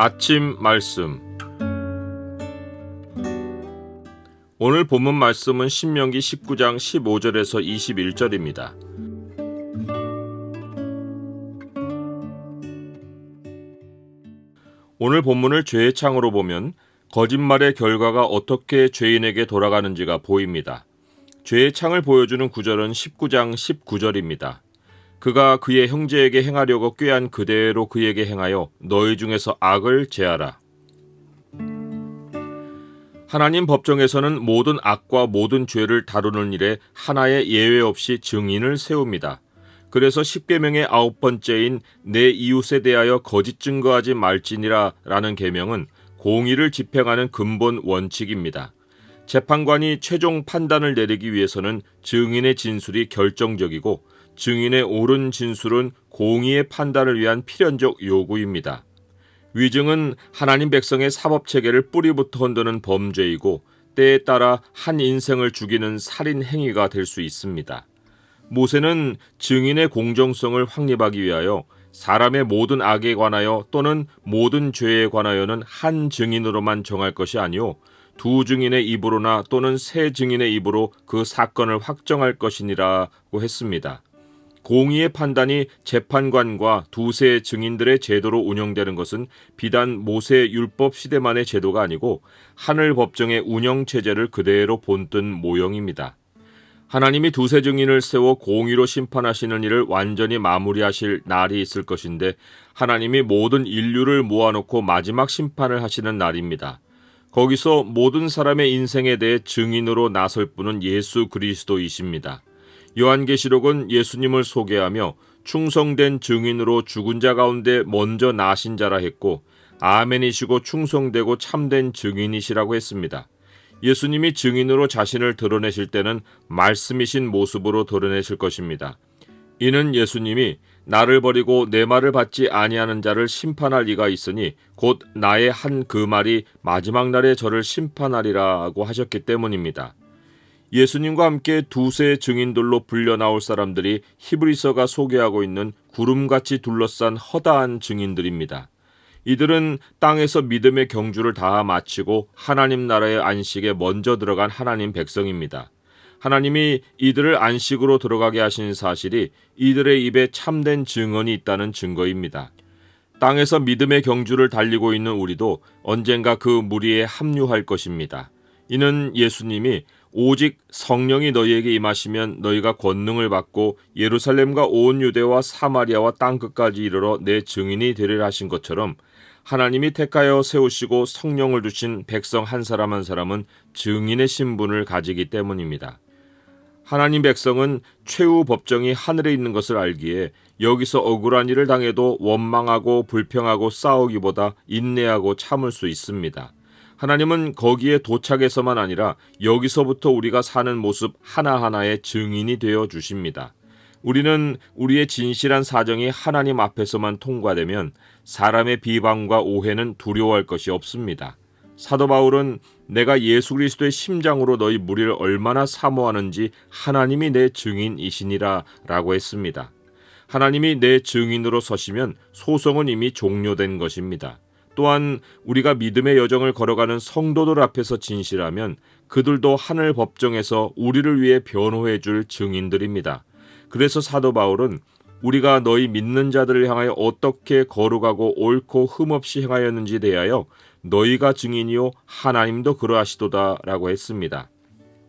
아침 말씀. 오늘 본문 말씀은 신명기 19장 15절에서 21절입니다. 오늘 본문을 죄의 창으로 보면 거짓말의 결과가 어떻게 죄인에게 돌아가는지가 보입니다. 죄의 창을 보여주는 구절은 19장 19절입니다. 그가 그의 형제에게 행하려고 꾀한 그대로 그에게 행하여 너희 중에서 악을 제하라. 하나님 법정에서는 모든 악과 모든 죄를 다루는 일에 하나의 예외 없이 증인을 세웁니다. 그래서 십계명의 9번째인 내 이웃에 대하여 거짓 증거하지 말지니라 라는 계명은 공의를 집행하는 근본 원칙입니다. 재판관이 최종 판단을 내리기 위해서는 증인의 진술이 결정적이고 증인의 옳은 진술은 공의의 판단을 위한 필연적 요구입니다. 위증은 하나님 백성의 사법체계를 뿌리부터 흔드는 범죄이고 때에 따라 한 인생을 죽이는 살인 행위가 될 수 있습니다. 모세는 증인의 공정성을 확립하기 위하여 사람의 모든 악에 관하여 또는 모든 죄에 관하여는 한 증인으로만 정할 것이 아니오 두 증인의 입으로나 또는 세 증인의 입으로 그 사건을 확정할 것이니라고 했습니다. 공의의 판단이 재판관과 두세 증인들의 제도로 운영되는 것은 비단 모세 율법 시대만의 제도가 아니고 하늘 법정의 운영 체제를 그대로 본뜬 모형입니다. 하나님이 두세 증인을 세워 공의로 심판하시는 일을 완전히 마무리하실 날이 있을 것인데 하나님이 모든 인류를 모아놓고 마지막 심판을 하시는 날입니다. 거기서 모든 사람의 인생에 대해 증인으로 나설 분은 예수 그리스도이십니다. 요한계시록은 예수님을 소개하며 충성된 증인으로 죽은 자 가운데 먼저 나신 자라 했고 아멘이시고 충성되고 참된 증인이시라고 했습니다. 예수님이 증인으로 자신을 드러내실 때는 말씀이신 모습으로 드러내실 것입니다. 이는 예수님이 나를 버리고 내 말을 받지 아니하는 자를 심판할 이가 있으니 곧 나의 한 그 말이 마지막 날에 저를 심판하리라고 하셨기 때문입니다. 예수님과 함께 두세 증인들로 불려 나올 사람들이 히브리서가 소개하고 있는 구름같이 둘러싼 허다한 증인들입니다. 이들은 땅에서 믿음의 경주를 다 마치고 하나님 나라의 안식에 먼저 들어간 하나님 백성입니다. 하나님이 이들을 안식으로 들어가게 하신 사실이 이들의 입에 참된 증언이 있다는 증거입니다. 땅에서 믿음의 경주를 달리고 있는 우리도 언젠가 그 무리에 합류할 것입니다. 이는 예수님이 오직 성령이 너희에게 임하시면 너희가 권능을 받고 예루살렘과 온 유대와 사마리아와 땅끝까지 이르러 내 증인이 되리라 하신 것처럼 하나님이 택하여 세우시고 성령을 주신 백성 한 사람 한 사람은 증인의 신분을 가지기 때문입니다. 하나님 백성은 최후 법정이 하늘에 있는 것을 알기에 여기서 억울한 일을 당해도 원망하고 불평하고 싸우기보다 인내하고 참을 수 있습니다. 하나님은 거기에 도착해서만 아니라 여기서부터 우리가 사는 모습 하나하나의 증인이 되어 주십니다. 우리는 우리의 진실한 사정이 하나님 앞에서만 통과되면 사람의 비방과 오해는 두려워할 것이 없습니다. 사도 바울은 내가 예수 그리스도의 심장으로 너희 무리를 얼마나 사모하는지 하나님이 내 증인이시니라 라고 했습니다. 하나님이 내 증인으로 서시면 소송은 이미 종료된 것입니다. 또한 우리가 믿음의 여정을 걸어가는 성도들 앞에서 진실하면 그들도 하늘 법정에서 우리를 위해 변호해 줄 증인들입니다. 그래서 사도 바울은 우리가 너희 믿는 자들을 향하여 어떻게 거룩하고 옳고 흠없이 행하였는지 대하여 너희가 증인이요 하나님도 그러하시도다 라고 했습니다.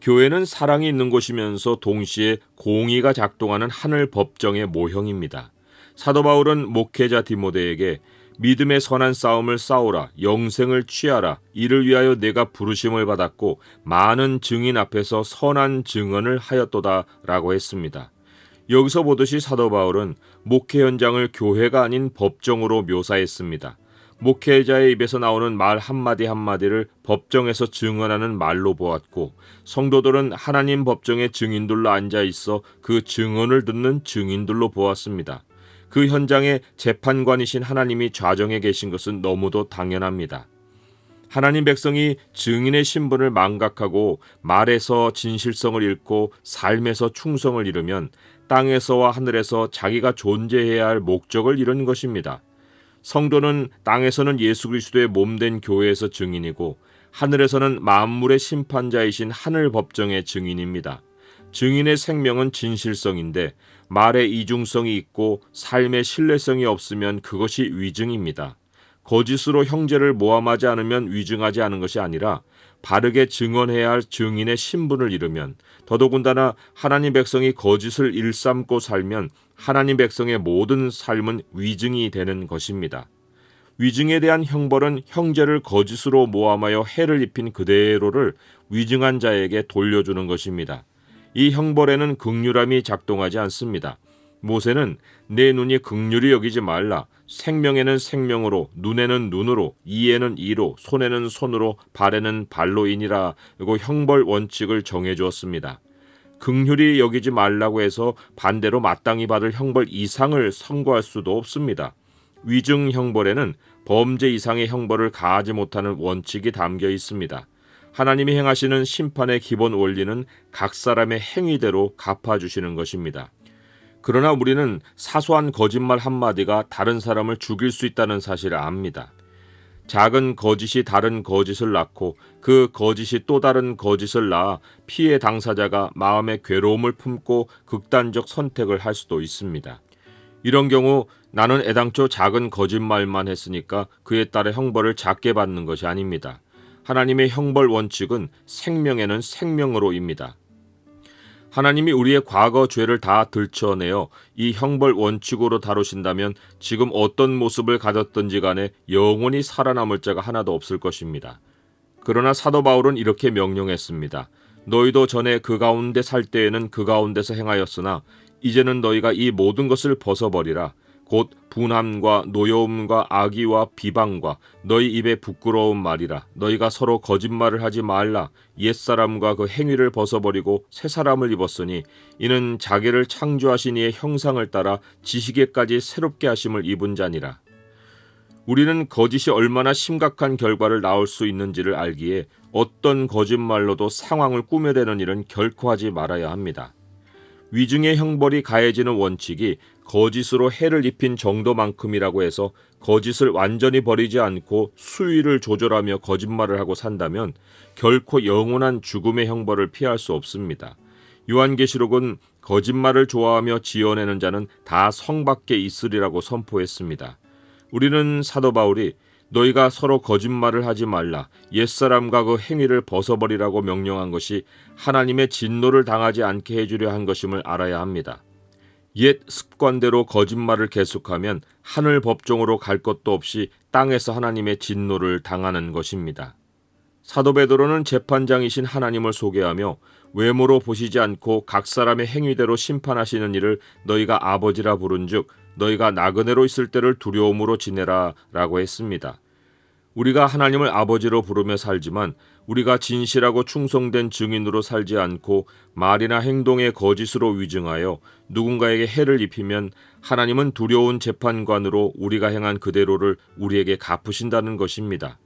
교회는 사랑이 있는 곳이면서 동시에 공의가 작동하는 하늘 법정의 모형입니다. 사도 바울은 목회자 디모데에게 믿음의 선한 싸움을 싸우라, 영생을 취하라, 이를 위하여 내가 부르심을 받았고 많은 증인 앞에서 선한 증언을 하였도다 라고 했습니다. 여기서 보듯이 사도 바울은 목회 현장을 교회가 아닌 법정으로 묘사했습니다. 목회자의 입에서 나오는 말 한마디 한마디를 법정에서 증언하는 말로 보았고 성도들은 하나님 법정의 증인들로 앉아 있어 그 증언을 듣는 증인들로 보았습니다. 그 현장에 재판관이신 하나님이 좌정해 계신 것은 너무도 당연합니다. 하나님 백성이 증인의 신분을 망각하고 말에서 진실성을 잃고 삶에서 충성을 잃으면 땅에서와 하늘에서 자기가 존재해야 할 목적을 잃은 것입니다. 성도는 땅에서는 예수 그리스도의 몸된 교회에서 증인이고 하늘에서는 만물의 심판자이신 하늘 법정의 증인입니다. 증인의 생명은 진실성인데 말의 이중성이 있고 삶의 신뢰성이 없으면 그것이 위증입니다. 거짓으로 형제를 모함하지 않으면 위증하지 않은 것이 아니라 바르게 증언해야 할 증인의 신분을 잃으면, 더더군다나 하나님 백성이 거짓을 일삼고 살면 하나님 백성의 모든 삶은 위증이 되는 것입니다. 위증에 대한 형벌은 형제를 거짓으로 모함하여 해를 입힌 그대로를 위증한 자에게 돌려주는 것입니다. 이 형벌에는 긍휼함이 작동하지 않습니다. 모세는 내 눈이 긍휼히 여기지 말라, 생명에는 생명으로, 눈에는 눈으로, 이에는 이로, 손에는 손으로, 발에는 발로이니라 고 형벌 원칙을 정해 주었습니다. 긍휼히 여기지 말라고 해서 반대로 마땅히 받을 형벌 이상을 선고할 수도 없습니다. 위증 형벌에는 범죄 이상의 형벌을 가하지 못하는 원칙이 담겨 있습니다. 하나님이 행하시는 심판의 기본 원리는 각 사람의 행위대로 갚아주시는 것입니다. 그러나 우리는 사소한 거짓말 한마디가 다른 사람을 죽일 수 있다는 사실을 압니다. 작은 거짓이 다른 거짓을 낳고 그 거짓이 또 다른 거짓을 낳아 피해 당사자가 마음의 괴로움을 품고 극단적 선택을 할 수도 있습니다. 이런 경우 나는 애당초 작은 거짓말만 했으니까 그에 따라 형벌을 작게 받는 것이 아닙니다. 하나님의 형벌 원칙은 생명에는 생명으로입니다. 하나님이 우리의 과거 죄를 다 들춰내어 이 형벌 원칙으로 다루신다면 지금 어떤 모습을 가졌든지 간에 영원히 살아남을 자가 하나도 없을 것입니다. 그러나 사도 바울은 이렇게 명령했습니다. 너희도 전에 그 가운데 살 때에는 그 가운데서 행하였으나 이제는 너희가 이 모든 것을 벗어버리라. 곧 분함과 노여움과 악의와 비방과 너희 입에 부끄러운 말이라. 너희가 서로 거짓말을 하지 말라. 옛사람과 그 행위를 벗어버리고 새사람을 입었으니 이는 자기를 창조하신 이의 형상을 따라 지식에까지 새롭게 하심을 입은 자니라. 우리는 거짓이 얼마나 심각한 결과를 낳을 수 있는지를 알기에 어떤 거짓말로도 상황을 꾸며대는 일은 결코 하지 말아야 합니다. 위증의 형벌이 가해지는 원칙이 거짓으로 해를 입힌 정도만큼이라고 해서 거짓을 완전히 버리지 않고 수위를 조절하며 거짓말을 하고 산다면 결코 영원한 죽음의 형벌을 피할 수 없습니다. 요한계시록은 거짓말을 좋아하며 지어내는 자는 다 성 밖에 있으리라고 선포했습니다. 우리는 사도 바울이 너희가 서로 거짓말을 하지 말라, 옛사람과 그 행위를 벗어버리라고 명령한 것이 하나님의 진노를 당하지 않게 해주려 한 것임을 알아야 합니다. 옛 습관대로 거짓말을 계속하면 하늘 법정으로 갈 것도 없이 땅에서 하나님의 진노를 당하는 것입니다. 사도 베드로는 재판장이신 하나님을 소개하며 외모로 보시지 않고 각 사람의 행위대로 심판하시는 이를 너희가 아버지라 부른즉 너희가 나그네로 있을 때를 두려움으로 지내라 라고 했습니다. 우리가 하나님을 아버지로 부르며 살지만 우리가 진실하고 충성된 증인으로 살지 않고 말이나 행동에 거짓으로 위증하여 누군가에게 해를 입히면 하나님은 두려운 재판관으로 우리가 행한 그대로를 우리에게 갚으신다는 것입니다.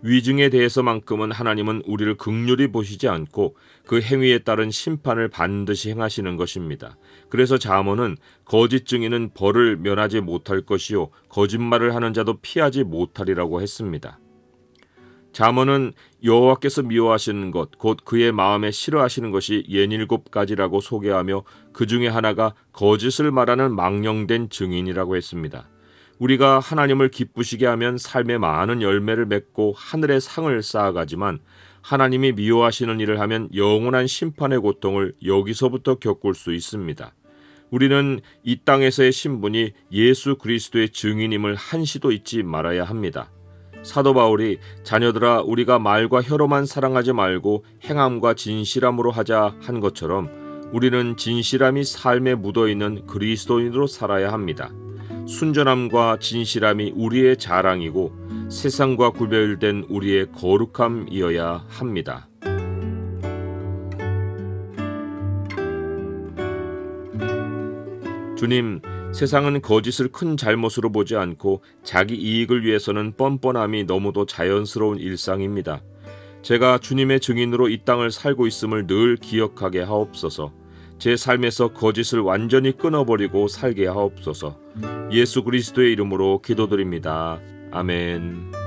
위증에 대해서만큼은 하나님은 우리를 긍휼히 보시지 않고 그 행위에 따른 심판을 반드시 행하시는 것입니다. 그래서 잠언은 거짓 증인은 벌을 면하지 못할 것이요 거짓말을 하는 자도 피하지 못하리라고 했습니다. 잠언은 여호와께서 미워하시는 것 곧 그의 마음에 싫어하시는 것이 67가지라고 소개하며 그 중에 하나가 거짓을 말하는 망령된 증인이라고 했습니다. 우리가 하나님을 기쁘시게 하면 삶에 많은 열매를 맺고 하늘의 상을 쌓아가지만 하나님이 미워하시는 일을 하면 영원한 심판의 고통을 여기서부터 겪을 수 있습니다. 우리는 이 땅에서의 신분이 예수 그리스도의 증인임을 한시도 잊지 말아야 합니다. 사도 바울이 자녀들아 우리가 말과 혀로만 사랑하지 말고 행함과 진실함으로 하자 한 것처럼 우리는 진실함이 삶에 묻어있는 그리스도인으로 살아야 합니다. 순전함과 진실함이 우리의 자랑이고 세상과 구별된 우리의 거룩함이어야 합니다. 주님, 세상은 거짓을 큰 잘못으로 보지 않고 자기 이익을 위해서는 뻔뻔함이 너무도 자연스러운 일상입니다. 제가 주님의 증인으로 이 땅을 살고 있음을 늘 기억하게 하옵소서. 제 삶에서 거짓을 완전히 끊어버리고 살게 하옵소서. 예수 그리스도의 이름으로 기도드립니다. 아멘.